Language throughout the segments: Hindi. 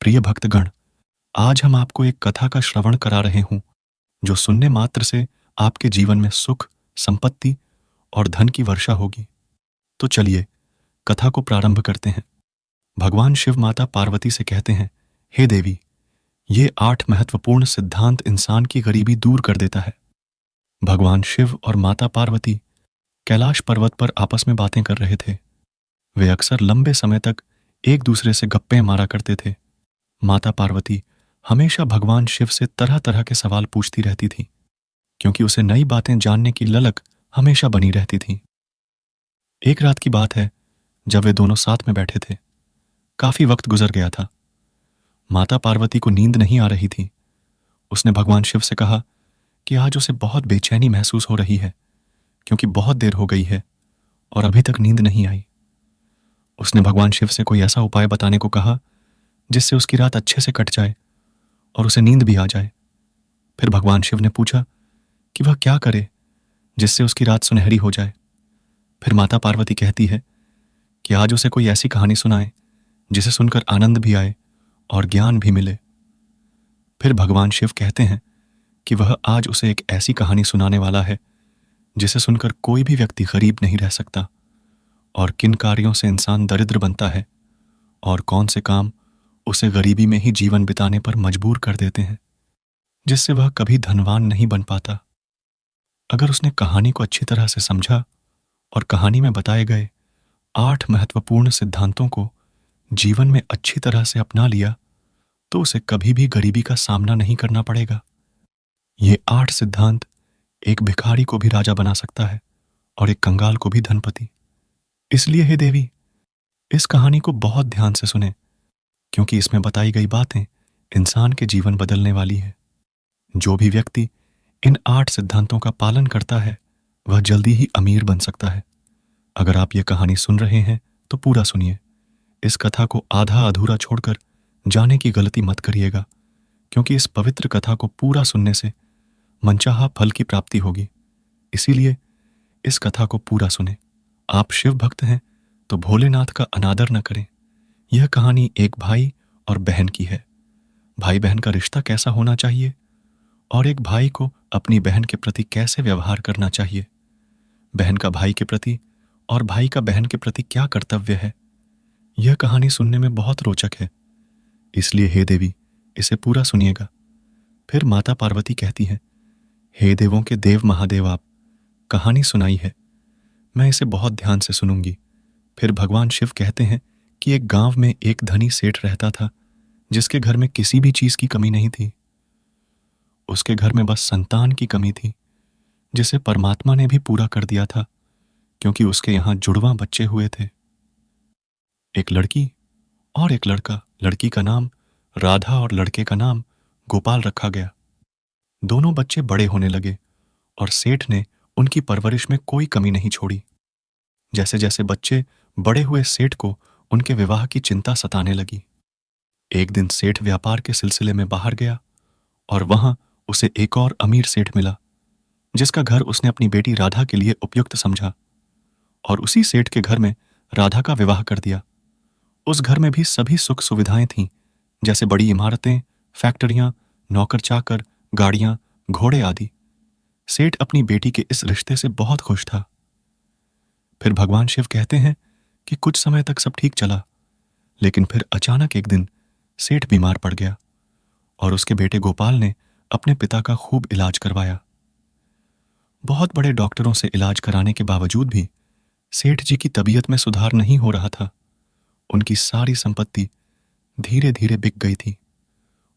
प्रिय भक्तगण, आज हम आपको एक कथा का श्रवण करा रहे हूं जो सुनने मात्र से आपके जीवन में सुख, संपत्ति और धन की वर्षा होगी। तो चलिए कथा को प्रारंभ करते हैं। भगवान शिव माता पार्वती से कहते हैं, हे देवी, ये 8 महत्वपूर्ण सिद्धांत इंसान की गरीबी दूर कर देता है। भगवान शिव और माता पार्वती कैलाश पर्वत पर आपस में बातें कर रहे थे। वे अक्सर लंबे समय तक एक दूसरे से गप्पे मारा करते थे। माता पार्वती हमेशा भगवान शिव से तरह तरह के सवाल पूछती रहती थी, क्योंकि उसे नई बातें जानने की ललक हमेशा बनी रहती थी। एक रात की बात है, जब वे दोनों साथ में बैठे थे। काफी वक्त गुजर गया था। माता पार्वती को नींद नहीं आ रही थी। उसने भगवान शिव से कहा कि आज उसे बहुत बेचैनी महसूस हो रही है, क्योंकि बहुत देर हो गई है और अभी तक नींद नहीं आई। उसने भगवान शिव से कोई ऐसा उपाय बताने को कहा जिससे उसकी रात अच्छे से कट जाए और उसे नींद भी आ जाए। फिर भगवान शिव ने पूछा कि वह क्या करे जिससे उसकी रात सुनहरी हो जाए। फिर माता पार्वती कहती है कि आज उसे कोई ऐसी कहानी सुनाए जिसे सुनकर आनंद भी आए और ज्ञान भी मिले। फिर भगवान शिव कहते हैं कि वह आज उसे एक ऐसी कहानी सुनाने वाला है जिसे सुनकर कोई भी व्यक्ति गरीब नहीं रह सकता, और किन कार्यों से इंसान दरिद्र बनता है और कौन से काम उसे गरीबी में ही जीवन बिताने पर मजबूर कर देते हैं, जिससे वह कभी धनवान नहीं बन पाता। अगर उसने कहानी को अच्छी तरह से समझा और कहानी में बताए गए 8 महत्वपूर्ण सिद्धांतों को जीवन में अच्छी तरह से अपना लिया, तो उसे कभी भी गरीबी का सामना नहीं करना पड़ेगा। ये 8 सिद्धांत एक भिखारी को भी राजा बना सकता है और एक कंगाल को भी धनपति। इसलिए हे देवी, इस कहानी को बहुत ध्यान से सुने, क्योंकि इसमें बताई गई बातें इंसान के जीवन बदलने वाली है। जो भी व्यक्ति इन 8 सिद्धांतों का पालन करता है वह जल्दी ही अमीर बन सकता है। अगर आप ये कहानी सुन रहे हैं तो पूरा सुनिए। इस कथा को आधा अधूरा छोड़कर जाने की गलती मत करिएगा, क्योंकि इस पवित्र कथा को पूरा सुनने से मनचाहा फल की प्राप्ति होगी। इसीलिए इस कथा को पूरा सुने। आप शिव भक्त हैं तो भोलेनाथ का अनादर न करें। यह कहानी एक भाई और बहन की है। भाई बहन का रिश्ता कैसा होना चाहिए और एक भाई को अपनी बहन के प्रति कैसे व्यवहार करना चाहिए, बहन का भाई के प्रति और भाई का बहन के प्रति क्या कर्तव्य है, यह कहानी सुनने में बहुत रोचक है। इसलिए हे देवी, इसे पूरा सुनिएगा। फिर माता पार्वती कहती हैं, हे देवों के देव महादेव, आप कहानी सुनाई है, मैं इसे बहुत ध्यान से सुनूंगी। फिर भगवान शिव कहते हैं कि एक गांव में एक धनी सेठ रहता था, जिसके घर में किसी भी चीज की कमी नहीं थी। उसके घर में बस संतान की कमी थी, जिसे परमात्मा ने भी पूरा कर दिया था, क्योंकि उसके यहां जुड़वां बच्चे हुए थे, एक लड़की और एक लड़का। लड़की का नाम राधा और लड़के का नाम गोपाल रखा गया। दोनों बच्चे बड़े होने लगे और सेठ ने उनकी परवरिश में कोई कमी नहीं छोड़ी। जैसे जैसे बच्चे बड़े हुए, सेठ को उनके विवाह की चिंता सताने लगी। एक दिन सेठ व्यापार के सिलसिले में बाहर गया और वहां उसे एक और अमीर सेठ मिला, जिसका घर उसने अपनी बेटी राधा के लिए उपयुक्त समझा, और उसी सेठ के घर में राधा का विवाह कर दिया। उस घर में भी सभी सुख सुविधाएं थीं, जैसे बड़ी इमारतें, फैक्ट्रियां, नौकर चाकर, गाड़ियां, घोड़े आदि। सेठ अपनी बेटी के इस रिश्ते से बहुत खुश था। फिर भगवान शिव कहते हैं कि कुछ समय तक सब ठीक चला, लेकिन फिर अचानक एक दिन सेठ बीमार पड़ गया और उसके बेटे गोपाल ने अपने पिता का खूब इलाज करवाया। बहुत बड़े डॉक्टरों से इलाज कराने के बावजूद भी सेठ जी की तबीयत में सुधार नहीं हो रहा था। उनकी सारी संपत्ति धीरे धीरे बिक गई थी।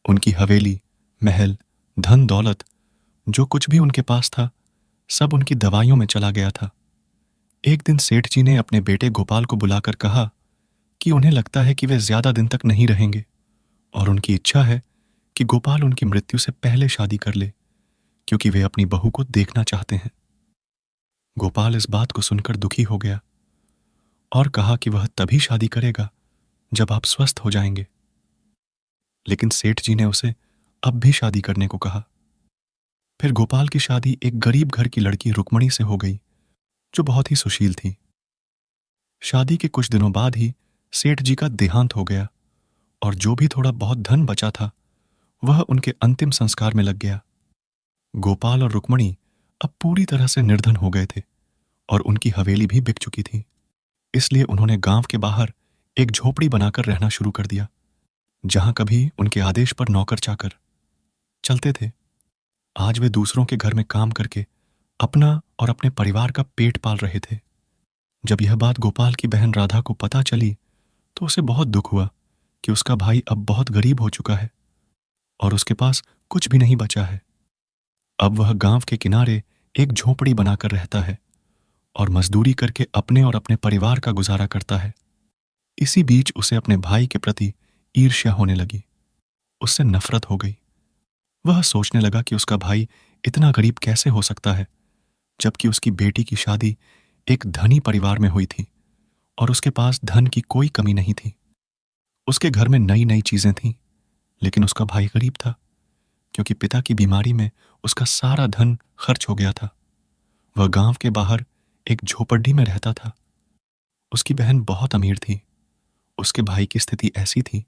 उनकी हवेली, महल, धन दौलत, जो कुछ भी उनके पास था, सब उनकी दवाइयों में चला गया था। एक दिन सेठ जी ने अपने बेटे गोपाल को बुलाकर कहा कि उन्हें लगता है कि वे ज्यादा दिन तक नहीं रहेंगे और उनकी इच्छा है कि गोपाल उनकी मृत्यु से पहले शादी कर ले, क्योंकि वे अपनी बहू को देखना चाहते हैं। गोपाल इस बात को सुनकर दुखी हो गया और कहा कि वह तभी शादी करेगा जब आप स्वस्थ हो जाएंगे। लेकिन सेठ जी ने उसे अब भी शादी करने को कहा। फिर गोपाल की शादी एक गरीब घर की लड़की रुक्मणी से हो गई, जो बहुत ही सुशील थी। शादी के कुछ दिनों बाद ही सेठ जी का देहांत हो गया और जो भी थोड़ा बहुत धन बचा था वह उनके अंतिम संस्कार में लग गया। गोपाल और रुक्मणी अब पूरी तरह से निर्धन हो गए थे और उनकी हवेली भी बिक चुकी थी। इसलिए उन्होंने गांव के बाहर एक झोपड़ी बनाकर रहना शुरू कर दिया, जहां कभी उनके आदेश पर नौकर चाकर चलते थे। आज वे दूसरों के घर में काम करके अपना और अपने परिवार का पेट पाल रहे थे। जब यह बात गोपाल की बहन राधा को पता चली तो उसे बहुत दुख हुआ कि उसका भाई अब बहुत गरीब हो चुका है और उसके पास कुछ भी नहीं बचा है। अब वह गांव के किनारे एक झोपड़ी बनाकर रहता है और मजदूरी करके अपने और अपने परिवार का गुजारा करता है। इसी बीच उसे अपने भाई के प्रति ईर्ष्या होने लगी, उससे नफरत हो गई। वह सोचने लगा कि उसका भाई इतना गरीब कैसे हो सकता है, जबकि उसकी बेटी की शादी एक धनी परिवार में हुई थी और उसके पास धन की कोई कमी नहीं थी। उसके घर में नई नई चीजें थीं, लेकिन उसका भाई गरीब था क्योंकि पिता की बीमारी में उसका सारा धन खर्च हो गया था। वह गांव के बाहर एक झोपड़ी में रहता था। उसकी बहन बहुत अमीर थी। उसके भाई की स्थिति ऐसी थी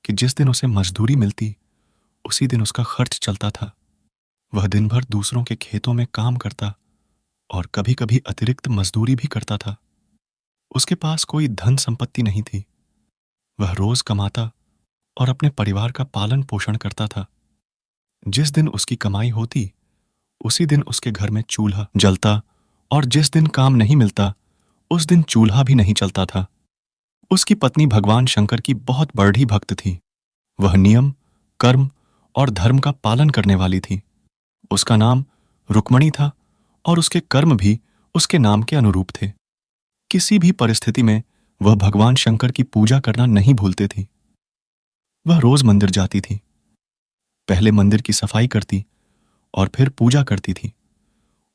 कि जिस दिन उसे मजदूरी मिलती उसी दिन उसका खर्च चलता था। वह दिन भर दूसरों के खेतों में काम करता और कभी कभी अतिरिक्त मजदूरी भी करता था। उसके पास कोई धन संपत्ति नहीं थी। वह रोज कमाता और अपने परिवार का पालन पोषण करता था। जिस दिन उसकी कमाई होती उसी दिन उसके घर में चूल्हा जलता और जिस दिन काम नहीं मिलता उस दिन चूल्हा भी नहीं चलता था। उसकी पत्नी भगवान शंकर की बहुत बड़ी भक्त थी। वह नियम, कर्म और धर्म का पालन करने वाली थी। उसका नाम रुक्मणी था और उसके कर्म भी उसके नाम के अनुरूप थे। किसी भी परिस्थिति में वह भगवान शंकर की पूजा करना नहीं भूलते थी। वह रोज मंदिर जाती थी। पहले मंदिर की सफाई करती और फिर पूजा करती थी।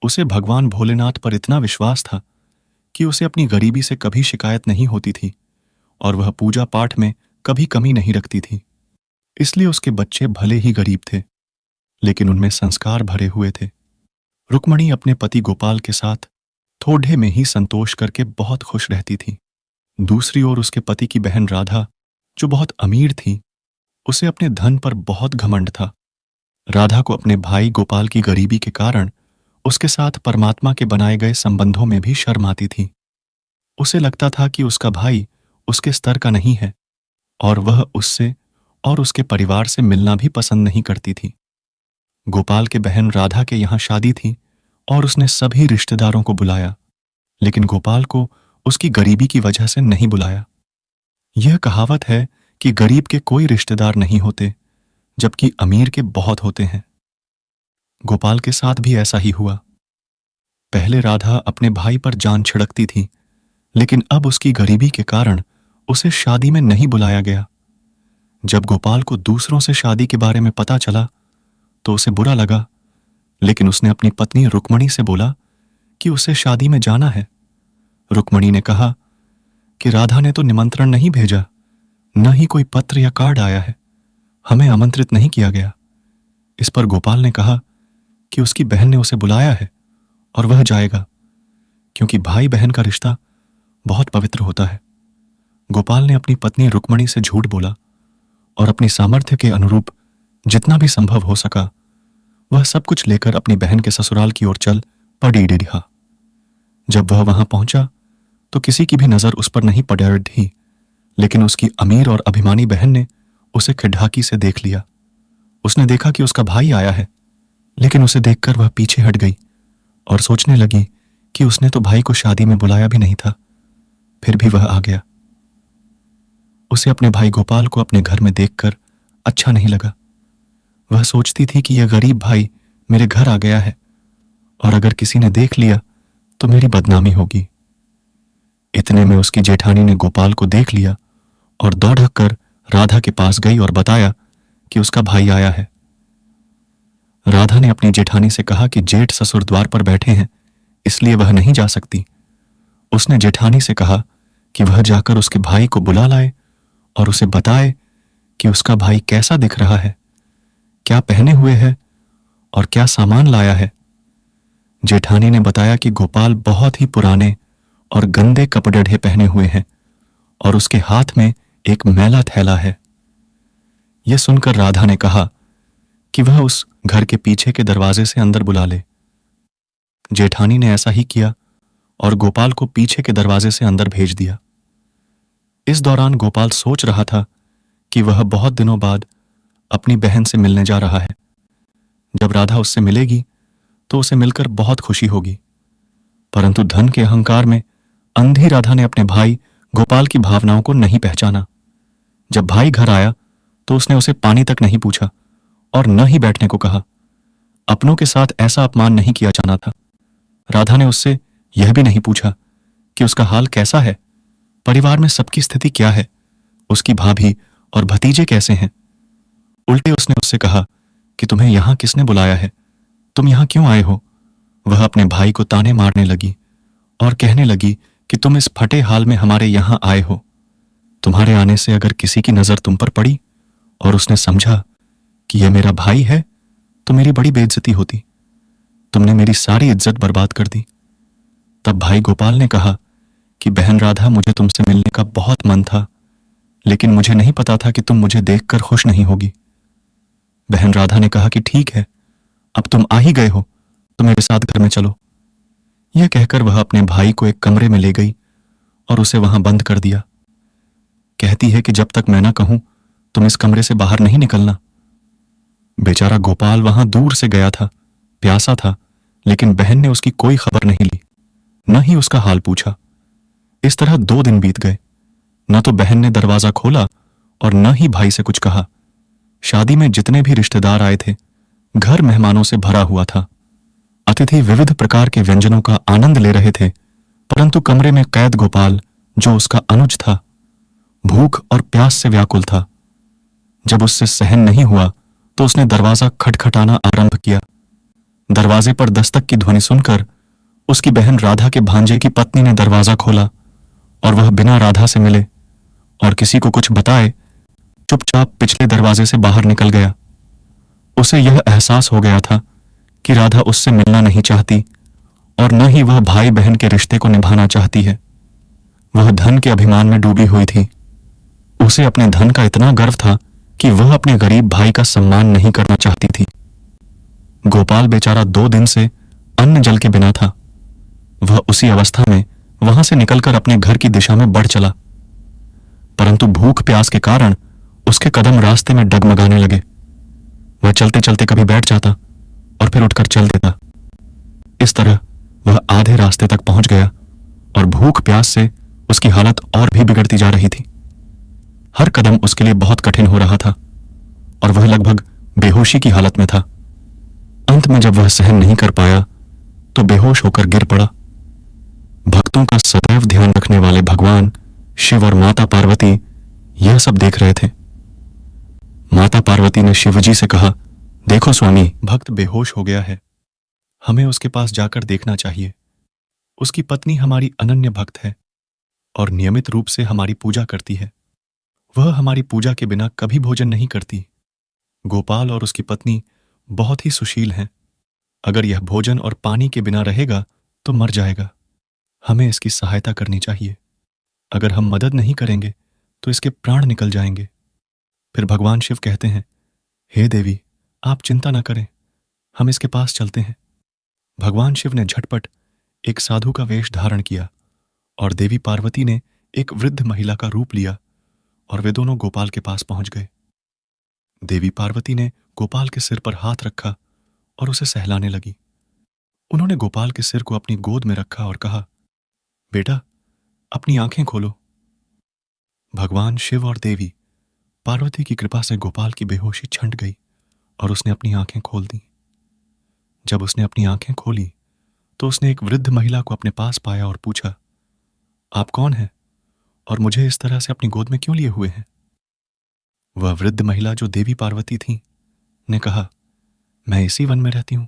उसे भगवान भोलेनाथ पर इतना विश्वास था कि उसे अपनी गरीबी से कभी शिकायत नहीं होती थी और वह पूजा पाठ में कभी कमी नहीं रखती थी। इसलिए उसके बच्चे भले ही गरीब थे, लेकिन उनमें संस्कार भरे हुए थे। रुक्मणी अपने पति गोपाल के साथ थोड़े में ही संतोष करके बहुत खुश रहती थी। दूसरी ओर उसके पति की बहन राधा, जो बहुत अमीर थी, उसे अपने धन पर बहुत घमंड था। राधा को अपने भाई गोपाल की गरीबी के कारण उसके साथ परमात्मा के बनाए गए संबंधों में भी शर्म आती थी। उसे लगता था कि उसका भाई उसके स्तर का नहीं है और वह उससे और उसके परिवार से मिलना भी पसंद नहीं करती थी। गोपाल के बहन राधा के यहाँ शादी थी और उसने सभी रिश्तेदारों को बुलाया, लेकिन गोपाल को उसकी गरीबी की वजह से नहीं बुलाया। यह कहावत है कि गरीब के कोई रिश्तेदार नहीं होते, जबकि अमीर के बहुत होते हैं। गोपाल के साथ भी ऐसा ही हुआ। पहले राधा अपने भाई पर जान छिड़कती थी, लेकिन अब उसकी गरीबी के कारण उसे शादी में नहीं बुलाया गया। जब गोपाल को दूसरों से शादी के बारे में पता चला तो उसे बुरा लगा, लेकिन उसने अपनी पत्नी रुक्मणी से बोला कि उसे शादी में जाना है। रुक्मणी ने कहा कि राधा ने तो निमंत्रण नहीं भेजा, न ही कोई पत्र या कार्ड आया है, हमें आमंत्रित नहीं किया गया। इस पर गोपाल ने कहा कि उसकी बहन ने उसे बुलाया है और वह जाएगा, क्योंकि भाई बहन का रिश्ता बहुत पवित्र होता है। गोपाल ने अपनी पत्नी रुक्मणी से झूठ बोला और अपनी सामर्थ्य के अनुरूप जितना भी संभव हो सका वह सब कुछ लेकर अपनी बहन के ससुराल की ओर चल पड़ी रहा। जब वह वहां पहुंचा तो किसी की भी नजर उस पर नहीं पड़ थी, लेकिन उसकी अमीर और अभिमानी बहन ने उसे खिड़की से देख लिया। उसने देखा कि उसका भाई आया है, लेकिन उसे देखकर वह पीछे हट गई और सोचने लगी कि उसने तो भाई को शादी में बुलाया भी नहीं था, फिर भी वह आ गया। उसे अपने भाई गोपाल को अपने घर में देखकर अच्छा नहीं लगा। वह सोचती थी कि यह गरीब भाई मेरे घर आ गया है और अगर किसी ने देख लिया तो मेरी बदनामी होगी। इतने में उसकी जेठानी ने गोपाल को देख लिया और दौड़ कर राधा के पास गई और बताया कि उसका भाई आया है। राधा ने अपनी जेठानी से कहा कि जेठ ससुर द्वार पर बैठे हैं, इसलिए वह नहीं जा सकती। उसने जेठानी से कहा कि वह जाकर उसके भाई को बुला लाए और उसे बताए कि उसका भाई कैसा दिख रहा है, क्या पहने हुए है और क्या सामान लाया है। जेठानी ने बताया कि गोपाल बहुत ही पुराने और गंदे कपड़े पहने हुए हैं और उसके हाथ में एक मैला थैला है। यह सुनकर राधा ने कहा कि वह उस घर के पीछे के दरवाजे से अंदर बुला ले। जेठानी ने ऐसा ही किया और गोपाल को पीछे के दरवाजे से अंदर भेज दिया। इस दौरान गोपाल सोच रहा था कि वह बहुत दिनों बाद अपनी बहन से मिलने जा रहा है। जब राधा उससे मिलेगी तो उसे मिलकर बहुत खुशी होगी। परंतु धन के अहंकार में अंधी राधा ने अपने भाई गोपाल की भावनाओं को नहीं पहचाना। जब भाई घर आया तो उसने उसे पानी तक नहीं पूछा और न ही बैठने को कहा। अपनों के साथ ऐसा अपमान नहीं किया जाना था। राधा ने उससे यह भी नहीं पूछा कि उसका हाल कैसा है, परिवार में सबकी स्थिति क्या है, उसकी भाभी और भतीजे कैसे हैं। उल्टे उसने उससे कहा कि तुम्हें यहां किसने बुलाया है, तुम यहां क्यों आए हो। वह अपने भाई को ताने मारने लगी और कहने लगी कि तुम इस फटे हाल में हमारे यहां आए हो। तुम्हारे आने से अगर किसी की नजर तुम पर पड़ी और उसने समझा कि यह मेरा भाई है तो मेरी बड़ी बेइज्जती होती। तुमने मेरी सारी इज्जत बर्बाद कर दी। तब भाई गोपाल ने कहा कि बहन राधा, मुझे तुमसे मिलने का बहुत मन था, लेकिन मुझे नहीं पता था कि तुम मुझे देखकर खुश नहीं होगी। बहन राधा ने कहा कि ठीक है, अब तुम आ ही गए हो तो मेरे साथ घर में चलो। यह कहकर वह अपने भाई को एक कमरे में ले गई और उसे वहां बंद कर दिया। कहती है कि जब तक मैं ना कहूं तुम इस कमरे से बाहर नहीं निकलना। बेचारा गोपाल वहां दूर से गया था, प्यासा था, लेकिन बहन ने उसकी कोई खबर नहीं ली, न ही उसका हाल पूछा। इस तरह 2 दिन बीत गए। न तो बहन ने दरवाजा खोला और न ही भाई से कुछ कहा। शादी में जितने भी रिश्तेदार आए थे, घर मेहमानों से भरा हुआ था। अतिथि विविध प्रकार के व्यंजनों का आनंद ले रहे थे, परंतु कमरे में कैद गोपाल, जो उसका अनुज था, भूख और प्यास से व्याकुल था। जब उससे सहन नहीं हुआ तो उसने दरवाजा खटखटाना आरंभ किया। दरवाजे पर दस्तक की ध्वनि सुनकर उसकी बहन राधा के भांजे की पत्नी ने दरवाजा खोला और वह बिना राधा से मिले और किसी को कुछ बताए चुपचाप पिछले दरवाजे से बाहर निकल गया। उसे यह एहसास हो गया था कि राधा उससे मिलना नहीं चाहती और न ही वह भाई बहन के रिश्ते को निभाना चाहती है। वह धन के अभिमान में डूबी हुई थी। उसे अपने धन का इतना गर्व था कि वह अपने गरीब भाई का सम्मान नहीं करना चाहती थी। गोपाल बेचारा 2 दिन से अन्न जल के बिना था। वह उसी अवस्था में वहां से निकलकर अपने घर की दिशा में बढ़ चला, परंतु भूख प्यास के कारण उसके कदम रास्ते में डगमगाने लगे। वह चलते चलते कभी बैठ जाता और फिर उठकर चल देता। इस तरह वह आधे रास्ते तक पहुंच गया और भूख प्यास से उसकी हालत और भी बिगड़ती जा रही थी। हर कदम उसके लिए बहुत कठिन हो रहा था और वह लगभग बेहोशी की हालत में था। अंत में जब वह सहन नहीं कर पाया तो बेहोश होकर गिर पड़ा। भक्तों का सदैव ध्यान रखने वाले भगवान शिव और माता पार्वती यह सब देख रहे थे। माता पार्वती ने शिवजी से कहा, देखो स्वामी, भक्त बेहोश हो गया है, हमें उसके पास जाकर देखना चाहिए। उसकी पत्नी हमारी अनन्य भक्त है और नियमित रूप से हमारी पूजा करती है। वह हमारी पूजा के बिना कभी भोजन नहीं करती। गोपाल और उसकी पत्नी बहुत ही सुशील हैं। अगर यह भोजन और पानी के बिना रहेगा तो मर जाएगा। हमें इसकी सहायता करनी चाहिए। अगर हम मदद नहीं करेंगे तो इसके प्राण निकल जाएंगे। फिर भगवान शिव कहते हैं, हे देवी, आप चिंता न करें, हम इसके पास चलते हैं। भगवान शिव ने झटपट एक साधु का वेश धारण किया और देवी पार्वती ने एक वृद्ध महिला का रूप लिया और वे दोनों गोपाल के पास पहुंच गए। देवी पार्वती ने गोपाल के सिर पर हाथ रखा और उसे सहलाने लगी। उन्होंने गोपाल के सिर को अपनी गोद में रखा और कहा, बेटा, अपनी आंखें खोलो। भगवान शिव और देवी पार्वती की कृपा से गोपाल की बेहोशी छंट गई और उसने अपनी आंखें खोल दी। जब उसने अपनी आंखें खोली तो उसने एक वृद्ध महिला को अपने पास पाया और पूछा, आप कौन हैं और मुझे इस तरह से अपनी गोद में क्यों लिए हुए हैं? वह वृद्ध महिला, जो देवी पार्वती थी, ने कहा, मैं इसी वन में रहती हूं।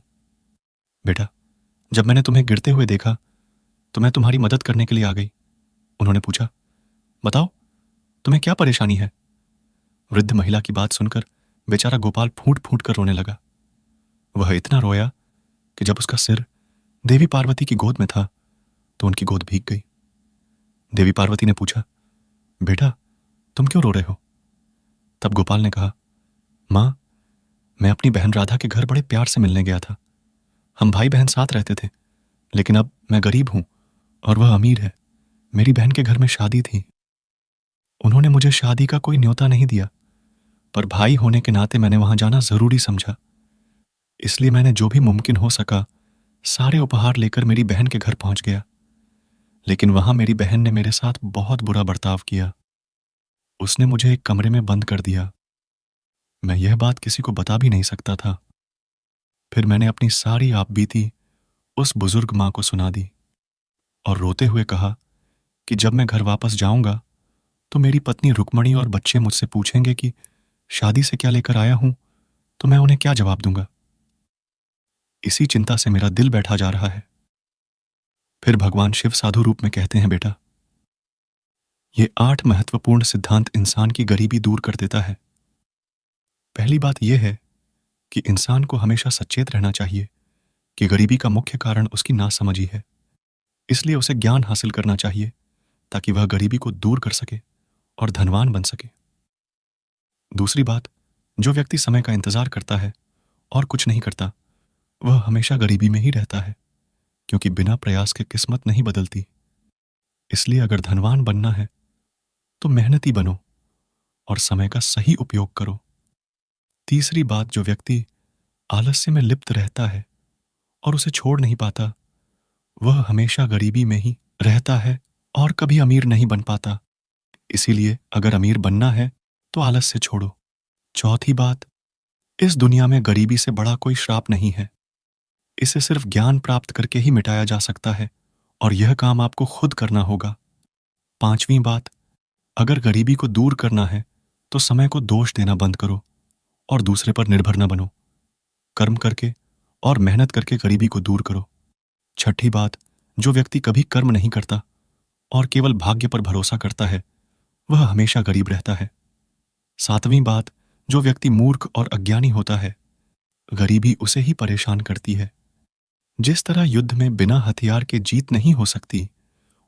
बेटा, जब मैंने तुम्हें गिरते हुए देखा तो मैं तुम्हारी मदद करने के लिए आ गई। उन्होंने पूछा, बताओ, तुम्हें क्या परेशानी है? वृद्ध महिला की बात सुनकर बेचारा गोपाल फूट फूट कर रोने लगा। वह इतना रोया कि जब उसका सिर देवी पार्वती की गोद में था तो उनकी गोद भीग गई। देवी पार्वती ने पूछा, बेटा, तुम क्यों रो रहे हो? तब गोपाल ने कहा, माँ, मैं अपनी बहन राधा के घर बड़े प्यार से मिलने गया था। हम भाई बहन साथ रहते थे, लेकिन अब मैं गरीब हूँ और वह अमीर है। मेरी बहन के घर में शादी थी। उन्होंने मुझे शादी का कोई न्योता नहीं दिया, पर भाई होने के नाते मैंने वहां जाना जरूरी समझा। इसलिए मैंने जो भी मुमकिन हो सका सारे उपहार लेकर मेरी बहन के घर पहुंच गया। लेकिन वहां मेरी बहन ने मेरे साथ बहुत बुरा बर्ताव किया। उसने मुझे एक कमरे में बंद कर दिया। मैं यह बात किसी को बता भी नहीं सकता था। फिर मैंने अपनी सारी आपबीती उस बुजुर्ग माँ को सुना दी और रोते हुए कहा कि जब मैं घर वापस जाऊंगा तो मेरी पत्नी रुक्मणी और बच्चे मुझसे पूछेंगे कि शादी से क्या लेकर आया हूं, तो मैं उन्हें क्या जवाब दूंगा। इसी चिंता से मेरा दिल बैठा जा रहा है। फिर भगवान शिव साधु रूप में कहते हैं, बेटा, ये 8 महत्वपूर्ण सिद्धांत इंसान की गरीबी दूर कर देता है। पहली बात यह है कि इंसान को हमेशा सचेत रहना चाहिए कि गरीबी का मुख्य कारण उसकी नासमझी है। इसलिए उसे ज्ञान हासिल करना चाहिए ताकि वह गरीबी को दूर कर सके और धनवान बन सके। दूसरी बात, जो व्यक्ति समय का इंतजार करता है और कुछ नहीं करता, वह हमेशा गरीबी में ही रहता है, क्योंकि बिना प्रयास के किस्मत नहीं बदलती। इसलिए अगर धनवान बनना है तो मेहनती बनो और समय का सही उपयोग करो। तीसरी बात, जो व्यक्ति आलस्य में लिप्त रहता है और उसे छोड़ नहीं पाता, वह हमेशा गरीबी में ही रहता है और कभी अमीर नहीं बन पाता। इसीलिए अगर अमीर बनना है तो आलस्य छोड़ो। चौथी बात, इस दुनिया में गरीबी से बड़ा कोई श्राप नहीं है। इसे सिर्फ ज्ञान प्राप्त करके ही मिटाया जा सकता है और यह काम आपको खुद करना होगा। पांचवी बात, अगर गरीबी को दूर करना है तो समय को दोष देना बंद करो और दूसरे पर निर्भर न बनो। कर्म करके और मेहनत करके गरीबी को दूर करो। छठी बात, जो व्यक्ति कभी कर्म नहीं करता और केवल भाग्य पर भरोसा करता है, वह हमेशा गरीब रहता है। सातवीं बात, जो व्यक्ति मूर्ख और अज्ञानी होता है, गरीबी उसे ही परेशान करती है। जिस तरह युद्ध में बिना हथियार के जीत नहीं हो सकती,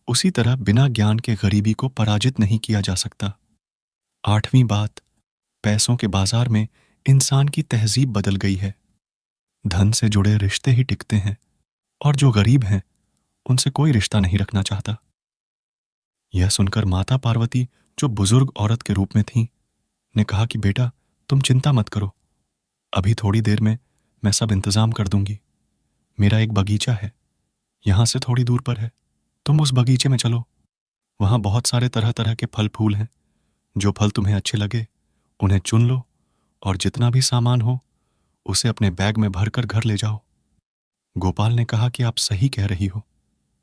उसी तरह बिना ज्ञान के गरीबी को पराजित नहीं किया जा सकता। आठवीं बात, पैसों के बाजार में इंसान की तहजीब बदल गई है। धन से जुड़े रिश्ते ही टिकते हैं और जो गरीब हैं उनसे कोई रिश्ता नहीं रखना चाहता। यह सुनकर माता पार्वती, जो बुजुर्ग औरत के रूप में थी, ने कहा कि बेटा, तुम चिंता मत करो, अभी थोड़ी देर में मैं सब इंतजाम कर दूंगी। मेरा एक बगीचा है, यहां से थोड़ी दूर पर है। तुम उस बगीचे में चलो, वहां बहुत सारे तरह तरह के फल फूल हैं। जो फल तुम्हें अच्छे लगे उन्हें चुन लो और जितना भी सामान हो उसे अपने बैग में भरकर घर ले जाओ। गोपाल ने कहा कि आप सही कह रही हो,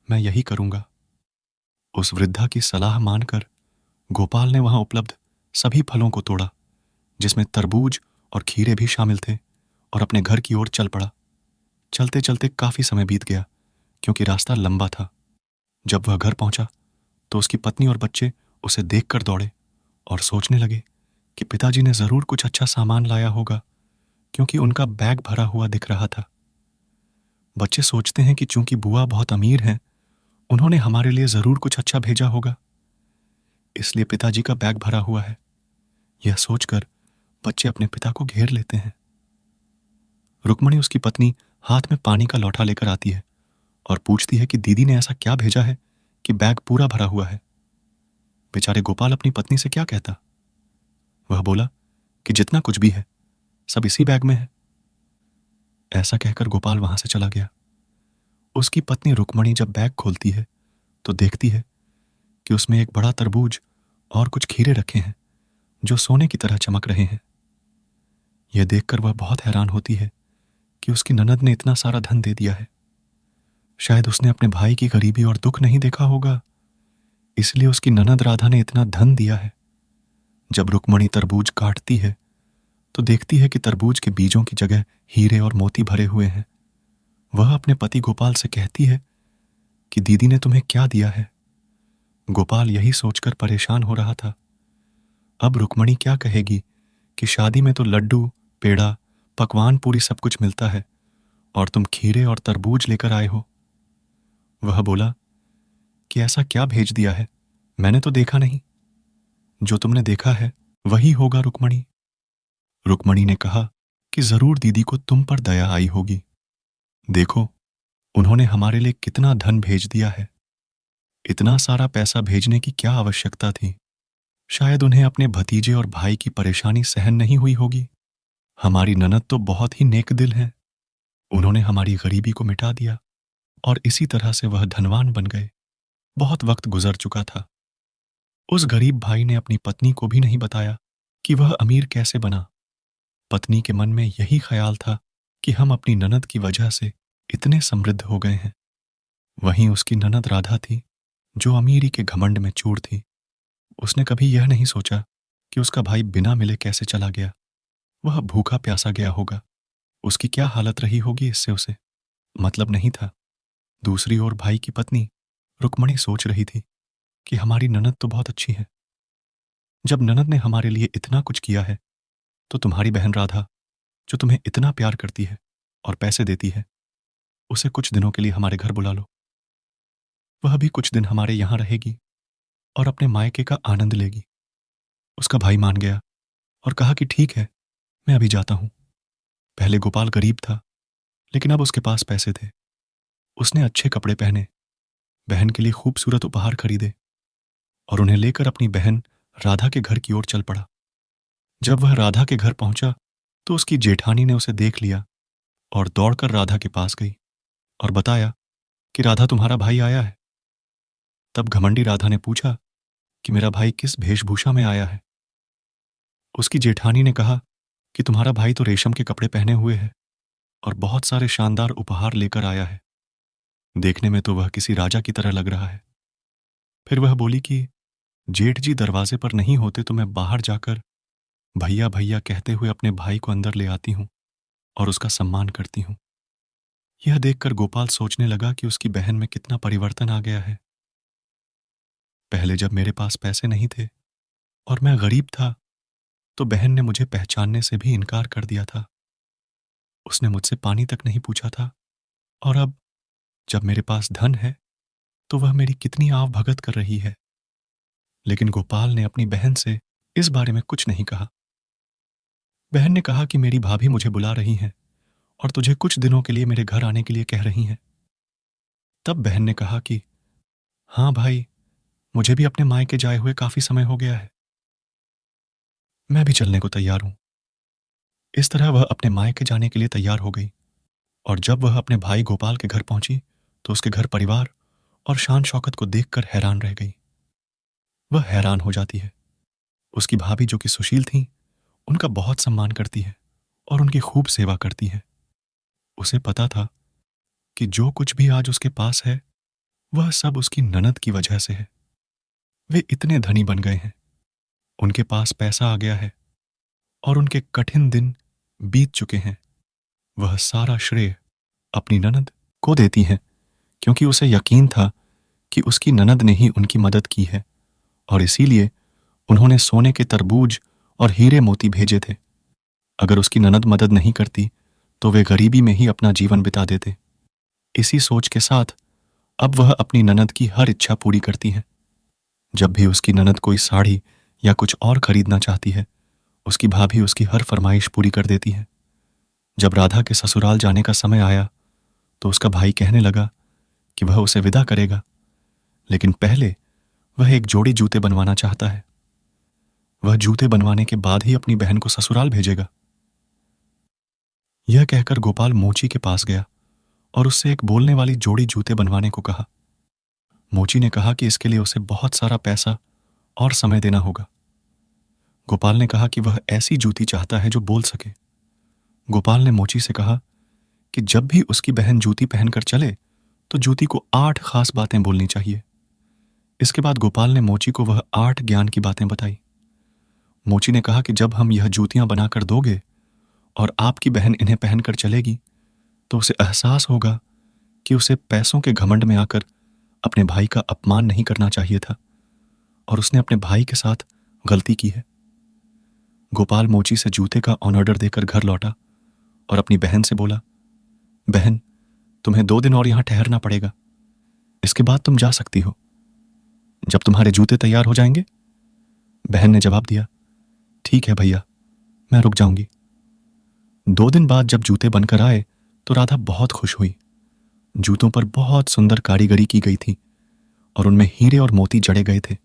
मैं यही करूंगा। उस वृद्धा की सलाह मानकर गोपाल ने वहां उपलब्ध सभी फलों को तोड़ा, जिसमें तरबूज और खीरे भी शामिल थे, और अपने घर की ओर चल पड़ा। चलते चलते काफी समय बीत गया, क्योंकि रास्ता लंबा था। जब वह घर पहुंचा तो उसकी पत्नी और बच्चे उसे देखकर दौड़े और सोचने लगे कि पिताजी ने जरूर कुछ अच्छा सामान लाया होगा, क्योंकि उनका बैग भरा हुआ दिख रहा था। बच्चे सोचते हैं कि चूंकि बुआ बहुत अमीर हैं, उन्होंने हमारे लिए जरूर कुछ अच्छा भेजा होगा, इसलिए पिताजी का बैग भरा हुआ है। यह सोचकर बच्चे अपने पिता को घेर लेते हैं। रुक्मणी, उसकी पत्नी, हाथ में पानी का लौटा लेकर आती है और पूछती है कि दीदी ने ऐसा क्या भेजा है कि बैग पूरा भरा हुआ है। बेचारे गोपाल अपनी पत्नी से क्या कहता। वह बोला कि जितना कुछ भी है सब इसी बैग में है। ऐसा कहकर गोपाल वहां से चला गया। उसकी पत्नी रुक्मणी जब बैग खोलती है तो देखती है कि उसमें एक बड़ा तरबूज और कुछ खीरे रखे हैं जो सोने की तरह चमक रहे हैं। यह देखकर वह बहुत हैरान होती है कि उसकी ननद ने इतना सारा धन दे दिया है। शायद उसने अपने भाई की गरीबी और दुख नहीं देखा होगा, इसलिए उसकी ननद राधा ने इतना धन दिया है। जब रुक्मणी तरबूज काटती है तो देखती है कि तरबूज के बीजों की जगह हीरे और मोती भरे हुए हैं। वह अपने पति गोपाल से कहती है कि दीदी ने तुम्हें क्या दिया है। गोपाल यही सोचकर परेशान हो रहा था। अब रुक्मणी क्या कहेगी कि शादी में तो लड्डू, पेड़ा, पकवान पूरी सब कुछ मिलता है और तुम खीरे और तरबूज लेकर आए हो। वह बोला कि ऐसा क्या भेज दिया है, मैंने तो देखा नहीं। जो तुमने देखा है वही होगा रुक्मणी। रुक्मणी ने कहा कि जरूर दीदी को तुम पर दया आई होगी। देखो, उन्होंने हमारे लिए कितना धन भेज दिया है। इतना सारा पैसा भेजने की क्या आवश्यकता थी? शायद उन्हें अपने भतीजे और भाई की परेशानी सहन नहीं हुई होगी। हमारी ननद तो बहुत ही नेक दिल है। उन्होंने हमारी गरीबी को मिटा दिया और इसी तरह से वह धनवान बन गए। बहुत वक्त गुजर चुका था। उस गरीब भाई ने अपनी पत्नी को भी नहीं बताया कि वह अमीर कैसे बना। पत्नी के मन में यही ख्याल था कि हम अपनी ननद की वजह से इतने समृद्ध हो गए हैं। वहीं उसकी ननद राधा थी, जो अमीरी के घमंड में चूर थी। उसने कभी यह नहीं सोचा कि उसका भाई बिना मिले कैसे चला गया। वह भूखा प्यासा गया होगा। उसकी क्या हालत रही होगी, इससे उसे मतलब नहीं था। दूसरी ओर भाई की पत्नी रुक्मणी सोच रही थी कि हमारी ननद तो बहुत अच्छी है। जब ननद ने हमारे लिए इतना कुछ किया है, तो तुम्हारी बहन राधा, जो तुम्हें इतना प्यार करती है और पैसे देती है, उसे कुछ दिनों के लिए हमारे घर बुला लो। वह भी कुछ दिन हमारे यहां रहेगी और अपने मायके का आनंद लेगी। उसका भाई मान गया और कहा कि ठीक है, मैं अभी जाता हूं। पहले गोपाल गरीब था, लेकिन अब उसके पास पैसे थे। उसने अच्छे कपड़े पहने, बहन के लिए खूबसूरत उपहार खरीदे और उन्हें लेकर अपनी बहन राधा के घर की ओर चल पड़ा। जब वह राधा के घर पहुंचा, तो उसकी जेठानी ने उसे देख लिया और दौड़कर राधा के पास गई और बताया कि राधा, तुम्हारा भाई आया है। तब घमंडी राधा ने पूछा कि मेरा भाई किस वेशभूषा में आया है। उसकी जेठानी ने कहा कि तुम्हारा भाई तो रेशम के कपड़े पहने हुए है और बहुत सारे शानदार उपहार लेकर आया है। देखने में तो वह किसी राजा की तरह लग रहा है। फिर वह बोली कि जेठ जी दरवाजे पर नहीं होते तो मैं बाहर जाकर भैया भैया कहते हुए अपने भाई को अंदर ले आती हूं और उसका सम्मान करती हूं। यह देखकर गोपाल सोचने लगा कि उसकी बहन में कितना परिवर्तन आ गया है। पहले जब मेरे पास पैसे नहीं थे और मैं गरीब था, तो बहन ने मुझे पहचानने से भी इनकार कर दिया था। उसने मुझसे पानी तक नहीं पूछा था। और अब जब मेरे पास धन है, तो वह मेरी कितनी आव भगत कर रही है। लेकिन गोपाल ने अपनी बहन से इस बारे में कुछ नहीं कहा। बहन ने कहा कि मेरी भाभी मुझे बुला रही हैं और तुझे कुछ दिनों के लिए मेरे घर आने के लिए कह रही हैं। तब बहन ने कहा कि हाँ भाई, मुझे भी अपने मायके जाए हुए काफी समय हो गया है। मैं भी चलने को तैयार हूं। इस तरह वह अपने मायके जाने के लिए तैयार हो गई और जब वह अपने भाई गोपाल के घर पहुंची, तो उसके घर परिवार और शान शौकत को देखकर हैरान रह गई। वह हैरान हो जाती है। उसकी भाभी, जो कि सुशील थी, उनका बहुत सम्मान करती है और उनकी खूब सेवा करती है। उसे पता था कि जो कुछ भी आज उसके पास है, वह सब उसकी ननद की वजह से है। वे इतने धनी बन गए हैं, उनके पास पैसा आ गया है और उनके कठिन दिन बीत चुके हैं। वह सारा श्रेय अपनी ननद को देती हैं, क्योंकि उसे यकीन था कि उसकी ननद ने ही उनकी मदद की है और इसीलिए उन्होंने सोने के तरबूज और हीरे मोती भेजे थे। अगर उसकी ननद मदद नहीं करती, तो वे गरीबी में ही अपना जीवन बिता देते। इसी सोच के साथ अब वह अपनी ननद की हर इच्छा पूरी करती हैं। जब भी उसकी ननद कोई साड़ी या कुछ और खरीदना चाहती है, उसकी भाभी उसकी हर फरमाइश पूरी कर देती है। जब राधा के ससुराल जाने का समय आया, तो उसका भाई कहने लगा कि वह उसे विदा करेगा, लेकिन पहले वह एक जोड़ी जूते बनवाना चाहता है। वह जूते बनवाने के बाद ही अपनी बहन को ससुराल भेजेगा। यह कहकर गोपाल मोची के पास गया और उससे एक बोलने वाली जोड़ी जूते बनवाने को कहा। मोची ने कहा कि इसके लिए उसे बहुत सारा पैसा और समय देना होगा। गोपाल ने कहा कि वह ऐसी जूती चाहता है जो बोल सके। गोपाल ने मोची से कहा कि जब भी उसकी बहन जूती पहनकर चले, तो जूती को 8 खास बातें बोलनी चाहिए। इसके बाद गोपाल ने मोची को वह 8 ज्ञान की बातें बताई। मोची ने कहा कि जब हम यह जूतियां बनाकर दोगे और आपकी बहन इन्हें पहनकर चलेगी, तो उसे एहसास होगा कि उसे पैसों के घमंड में आकर अपने भाई का अपमान नहीं करना चाहिए था और उसने अपने भाई के साथ गलती की है। गोपाल मोची से जूते का ऑन ऑर्डर देकर घर लौटा और अपनी बहन से बोला, बहन, तुम्हें 2 दिन और यहां ठहरना पड़ेगा। इसके बाद तुम जा सकती हो, जब तुम्हारे जूते तैयार हो जाएंगे। बहन ने जवाब दिया, ठीक है भैया, मैं रुक जाऊंगी। 2 दिन बाद जब जूते बनकर आए तो राधा बहुत खुश हुई। जूतों पर बहुत सुंदर कारीगरी की गई थी और उनमें हीरे और मोती जड़े गए थे।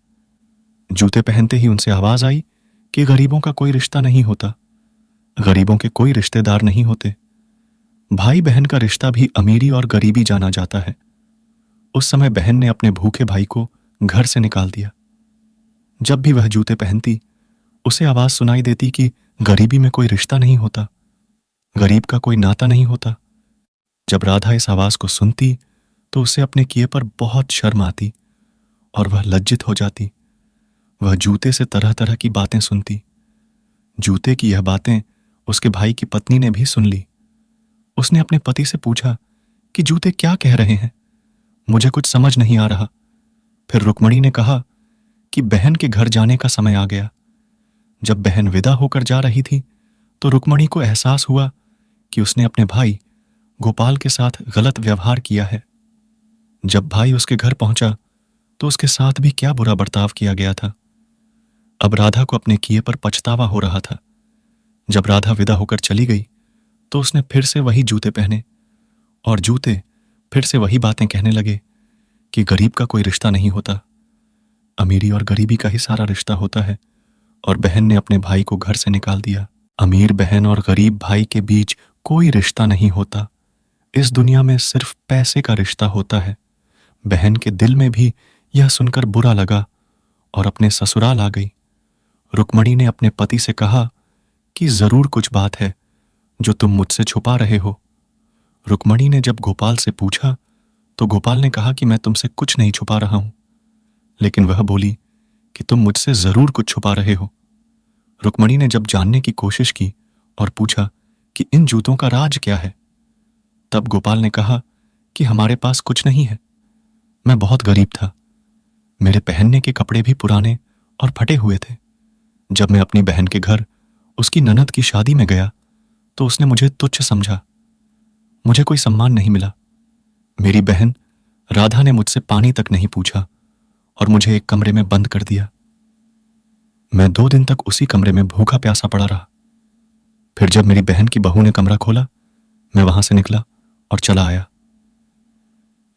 जूते पहनते ही उनसे आवाज आई कि गरीबों का कोई रिश्ता नहीं होता, गरीबों के कोई रिश्तेदार नहीं होते। भाई बहन का रिश्ता भी अमीरी और गरीबी जाना जाता है। उस समय बहन ने अपने भूखे भाई को घर से निकाल दिया। जब भी वह जूते पहनती उसे आवाज सुनाई देती कि गरीबी में कोई रिश्ता नहीं होता, गरीब का कोई नाता नहीं होता। जब राधा इस आवाज को सुनती तो उसे अपने किए पर बहुत शर्म आती और वह लज्जित हो जाती। वह जूते से तरह तरह की बातें सुनती। जूते की यह बातें उसके भाई की पत्नी ने भी सुन ली। उसने अपने पति से पूछा कि जूते क्या कह रहे हैं, मुझे कुछ समझ नहीं आ रहा। फिर रुक्मणी ने कहा कि बहन के घर जाने का समय आ गया। जब बहन विदा होकर जा रही थी तो रुक्मणी को एहसास हुआ कि उसने अपने भाई गोपाल के साथ गलत व्यवहार किया है। जब भाई उसके घर पहुंचा तो उसके साथ भी क्या बुरा बर्ताव किया गया था। अब राधा को अपने किए पर पछतावा हो रहा था। जब राधा विदा होकर चली गई तो उसने फिर से वही जूते पहने और जूते फिर से वही बातें कहने लगे कि गरीब का कोई रिश्ता नहीं होता, अमीरी और गरीबी का ही सारा रिश्ता होता है। और बहन ने अपने भाई को घर से निकाल दिया। अमीर बहन और गरीब भाई के बीच कोई रिश्ता नहीं होता, इस दुनिया में सिर्फ पैसे का रिश्ता होता है। बहन के दिल में भी यह सुनकर बुरा लगा और अपने ससुराल आ गई। रुक्मणी ने अपने पति से कहा कि जरूर कुछ बात है जो तुम मुझसे छुपा रहे हो। रुक्मणी ने जब गोपाल से पूछा तो गोपाल ने कहा कि मैं तुमसे कुछ नहीं छुपा रहा हूं, लेकिन वह बोली कि तुम मुझसे जरूर कुछ छुपा रहे हो। रुक्मणी ने जब जानने की कोशिश की और पूछा कि इन जूतों का राज क्या है, तब गोपाल ने कहा कि हमारे पास कुछ नहीं है, मैं बहुत गरीब था, मेरे पहनने के कपड़े भी पुराने और फटे हुए थे। जब मैं अपनी बहन के घर उसकी ननद की शादी में गया तो उसने मुझे तुच्छ समझा, मुझे कोई सम्मान नहीं मिला। मेरी बहन राधा ने मुझसे पानी तक नहीं पूछा और मुझे एक कमरे में बंद कर दिया। मैं 2 दिन तक उसी कमरे में भूखा प्यासा पड़ा रहा। फिर जब मेरी बहन की बहू ने कमरा खोला, मैं वहां से निकला और चला आया।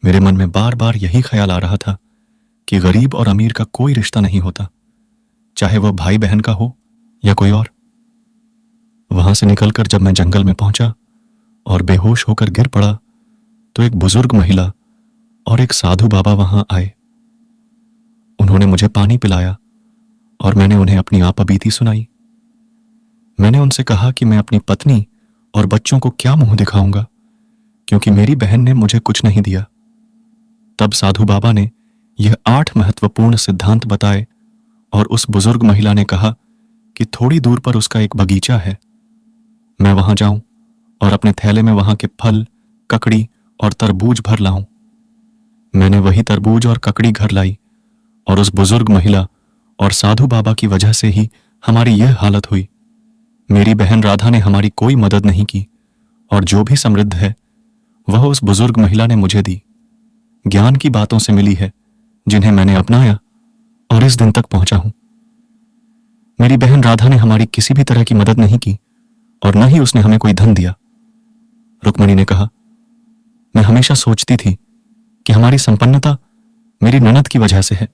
मेरे मन में बार बार यही ख्याल आ रहा था कि गरीब और अमीर का कोई रिश्ता नहीं होता, चाहे वह भाई बहन का हो या कोई और। वहां से निकलकर जब मैं जंगल में पहुंचा और बेहोश होकर गिर पड़ा तो एक बुजुर्ग महिला और एक साधु बाबा वहां आए। उन्होंने मुझे पानी पिलाया और मैंने उन्हें अपनी आपबीती सुनाई। मैंने उनसे कहा कि मैं अपनी पत्नी और बच्चों को क्या मुंह दिखाऊंगा, क्योंकि मेरी बहन ने मुझे कुछ नहीं दिया। तब साधु बाबा ने यह 8 महत्वपूर्ण सिद्धांत बताए और उस बुजुर्ग महिला ने कहा कि थोड़ी दूर पर उसका एक बगीचा है, मैं वहां जाऊं और अपने थैले में वहां के फल, ककड़ी और तरबूज भर लाऊं। मैंने वही तरबूज और ककड़ी घर लाई और उस बुजुर्ग महिला और साधु बाबा की वजह से ही हमारी यह हालत हुई। मेरी बहन राधा ने हमारी कोई मदद नहीं की और जो भी समृद्ध है वह उस बुजुर्ग महिला ने मुझे दी। ज्ञान की बातों से मिली है जिन्हें मैंने अपनाया और इस दिन तक पहुंचा हूं। मेरी बहन राधा ने हमारी किसी भी तरह की मदद नहीं की और न ही उसने हमें कोई धन दिया। रुक्मणी ने कहा, मैं हमेशा सोचती थी कि हमारी संपन्नता मेरी ननद की वजह से है,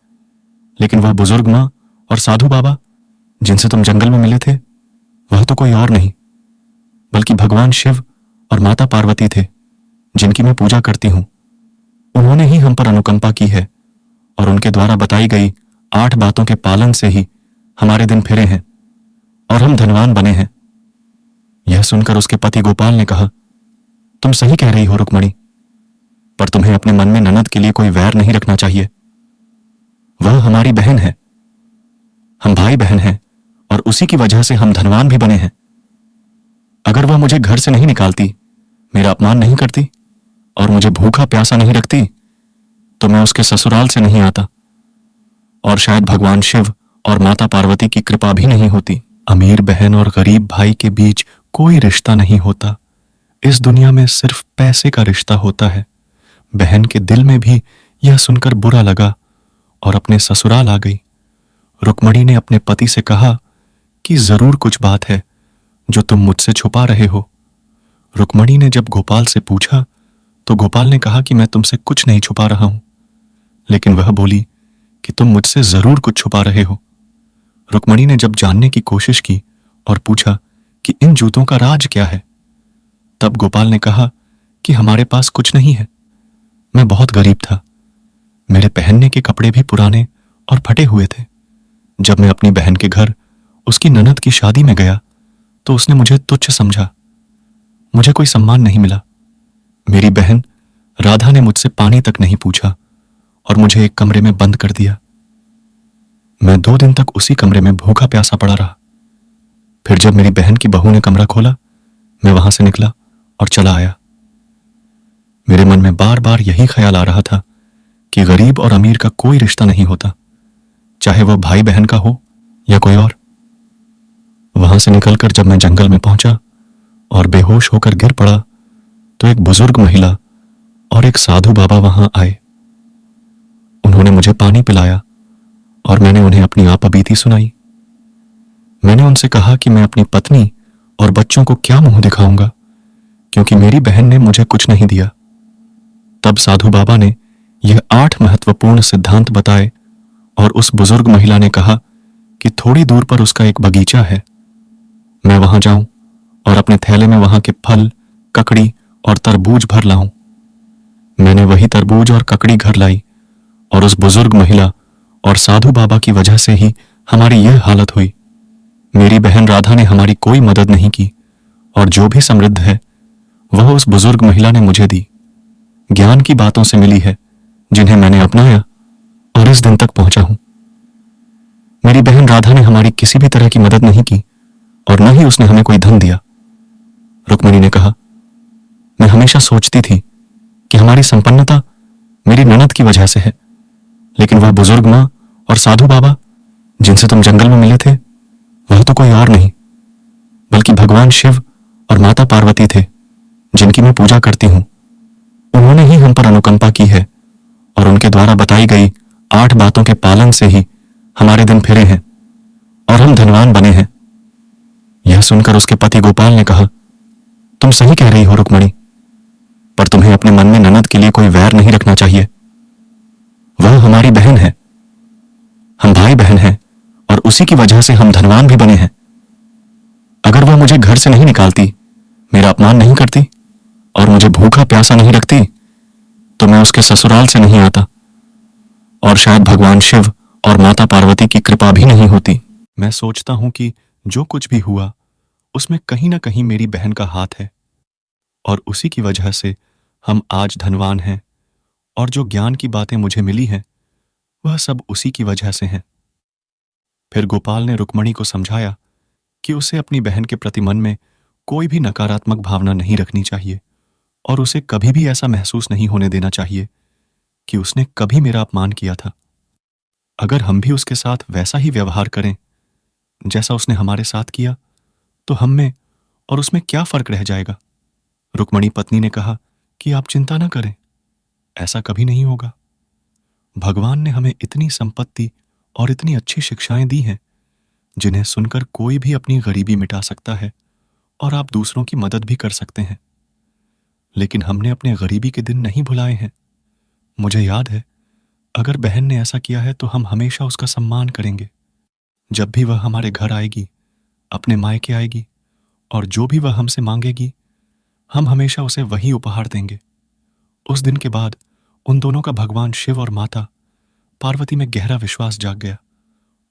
लेकिन वह बुजुर्ग मां और साधु बाबा जिनसे तुम जंगल में मिले थे वह तो कोई और नहीं बल्कि भगवान शिव और माता पार्वती थे, जिनकी मैं पूजा करती हूं। उन्होंने ही हम पर अनुकंपा की है और उनके द्वारा बताई गई 8 बातों के पालन से ही हमारे दिन फिरे हैं और हम धनवान बने हैं। यह सुनकर उसके पति गोपाल ने कहा, तुम सही कह रही हो रुक्मणी, पर तुम्हें अपने मन में ननद के लिए कोई वैर नहीं रखना चाहिए। वह हमारी बहन है, हम भाई बहन हैं और उसी की वजह से हम धनवान भी बने हैं। अगर वह मुझे घर से नहीं निकालती, मेरा अपमान नहीं करती और मुझे भूखा प्यासा नहीं रखती तो मैं उसके ससुराल से नहीं आता और शायद भगवान शिव और माता पार्वती की कृपा भी नहीं होती। अमीर बहन और गरीब भाई के बीच कोई रिश्ता नहीं होता, इस दुनिया में सिर्फ पैसे का रिश्ता होता है। बहन के दिल में भी यह सुनकर बुरा लगा और अपने ससुराल आ गई। रुक्मणी ने अपने पति से कहा कि जरूर कुछ बात है जो तुम मुझसे छुपा रहे हो। रुक्मणी ने जब गोपाल से पूछा तो गोपाल ने कहा कि मैं तुमसे कुछ नहीं छुपा रहा हूं, लेकिन वह बोली कि तुम मुझसे जरूर कुछ छुपा रहे हो। रुक्मणी ने जब जानने की कोशिश की और पूछा कि इन जूतों का राज क्या है, तब गोपाल ने कहा कि हमारे पास कुछ नहीं है। मैं बहुत गरीब था, मेरे पहनने के कपड़े भी पुराने और फटे हुए थे। जब मैं अपनी बहन के घर उसकी ननद की शादी में गया तो उसने मुझे तुच्छ समझा। मुझे कोई सम्मान नहीं मिला। मेरी बहन राधा ने मुझसे पानी तक नहीं पूछा और मुझे एक कमरे में बंद कर दिया। मैं 2 दिन तक उसी कमरे में भूखा प्यासा पड़ा रहा। फिर जब मेरी बहन की बहू ने कमरा खोला, मैं वहां से निकला और चला आया। मेरे मन में बार बार यही ख्याल आ रहा था कि गरीब और अमीर का कोई रिश्ता नहीं होता, चाहे वह भाई बहन का हो या कोई और। वहां से निकलकर जब मैं जंगल में पहुंचा और बेहोश होकर गिर पड़ा तो एक बुजुर्ग महिला और एक साधु बाबा वहां आए। उन्होंने मुझे पानी पिलाया और मैंने उन्हें अपनी आपबीती सुनाई। मैंने उनसे कहा कि मैं अपनी पत्नी और बच्चों को क्या मुंह दिखाऊंगा, क्योंकि मेरी बहन ने मुझे कुछ नहीं दिया। तब साधु बाबा ने यह 8 महत्वपूर्ण सिद्धांत बताए और उस बुजुर्ग महिला ने कहा कि थोड़ी दूर पर उसका एक बगीचा है, मैं वहां जाऊं और अपने थैले में वहां के फल, ककड़ी और तरबूज भर लाऊं। मैंने वही तरबूज और ककड़ी घर लाई और उस बुजुर्ग महिला और साधु बाबा की वजह से ही हमारी यह हालत हुई। मेरी बहन राधा ने हमारी कोई मदद नहीं की और जो भी समृद्ध है वह उस बुजुर्ग महिला ने मुझे दी। ज्ञान की बातों से मिली है जिन्हें मैंने अपनाया और इस दिन तक पहुंचा हूं। मेरी बहन राधा ने हमारी किसी भी तरह की मदद नहीं की और न ही उसने हमें कोई धन दिया। रुक्मिणी ने कहा, मैं हमेशा सोचती थी कि हमारी संपन्नता मेरी ननद की वजह से है, लेकिन वह बुजुर्ग मां और साधु बाबा जिनसे तुम जंगल में मिले थे, वह तो कोई और नहीं बल्कि भगवान शिव और माता पार्वती थे, जिनकी मैं पूजा करती हूं। उन्होंने ही हम पर अनुकंपा की है और उनके द्वारा बताई गई 8 बातों के पालन से ही हमारे दिन फिरे हैं और हम धनवान बने हैं। यह सुनकर उसके पति गोपाल ने कहा, तुम सही कह रही हो रुक्मणी, पर तुम्हें अपने मन में ननद के लिए कोई वैर नहीं रखना चाहिए। वह हमारी बहन है, हम भाई बहन हैं और उसी की वजह से हम धनवान भी बने हैं। अगर वह मुझे घर से नहीं निकालती, मेरा अपमान नहीं करती और मुझे भूखा प्यासा नहीं रखती, तो मैं उसके ससुराल से नहीं आता और शायद भगवान शिव और माता पार्वती की कृपा भी नहीं होती। मैं सोचता हूं कि जो कुछ भी हुआ उसमें कहीं ना कहीं मेरी बहन का हाथ है और उसी की वजह से हम आज धनवान हैं और जो ज्ञान की बातें मुझे मिली हैं वह सब उसी की वजह से हैं। फिर गोपाल ने रुक्मणी को समझाया कि उसे अपनी बहन के प्रति मन में कोई भी नकारात्मक भावना नहीं रखनी चाहिए और उसे कभी भी ऐसा महसूस नहीं होने देना चाहिए कि उसने कभी मेरा अपमान किया था। अगर हम भी उसके साथ वैसा ही व्यवहार करें जैसा उसने हमारे साथ किया, तो हम में और उसमें क्या फर्क रह जाएगा। रुक्मणी पत्नी ने कहा कि आप चिंता न करें, ऐसा कभी नहीं होगा। भगवान ने हमें इतनी संपत्ति और इतनी अच्छी शिक्षाएं दी हैं जिन्हें सुनकर कोई भी अपनी गरीबी मिटा सकता है और आप दूसरों की मदद भी कर सकते हैं। लेकिन हमने अपने गरीबी के दिन नहीं भुलाए हैं। मुझे याद है, अगर बहन ने ऐसा किया है तो हम हमेशा उसका सम्मान करेंगे। जब भी वह हमारे घर आएगी, अपने मायके आएगी और जो भी वह हमसे मांगेगी, हम हमेशा उसे वही उपहार देंगे। उस दिन के बाद उन दोनों का भगवान शिव और माता पार्वती में गहरा विश्वास जाग गया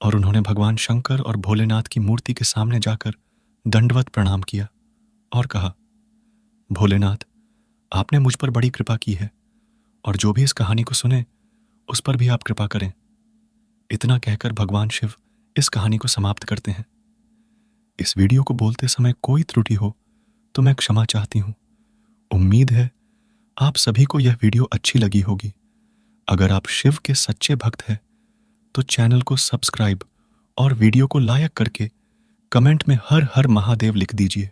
और उन्होंने भगवान शंकर और भोलेनाथ की मूर्ति के सामने जाकर दंडवत प्रणाम किया और कहा, भोलेनाथ, आपने मुझ पर बड़ी कृपा की है और जो भी इस कहानी को सुने उस पर भी आप कृपा करें। इतना कहकर भगवान शिव इस कहानी को समाप्त करते हैं। इस वीडियो को बोलते समय कोई त्रुटि हो तो मैं क्षमा चाहती हूं। उम्मीद है आप सभी को यह वीडियो अच्छी लगी होगी। अगर आप शिव के सच्चे भक्त हैं तो चैनल को सब्सक्राइब और वीडियो को लाइक करके कमेंट में हर हर महादेव लिख दीजिए।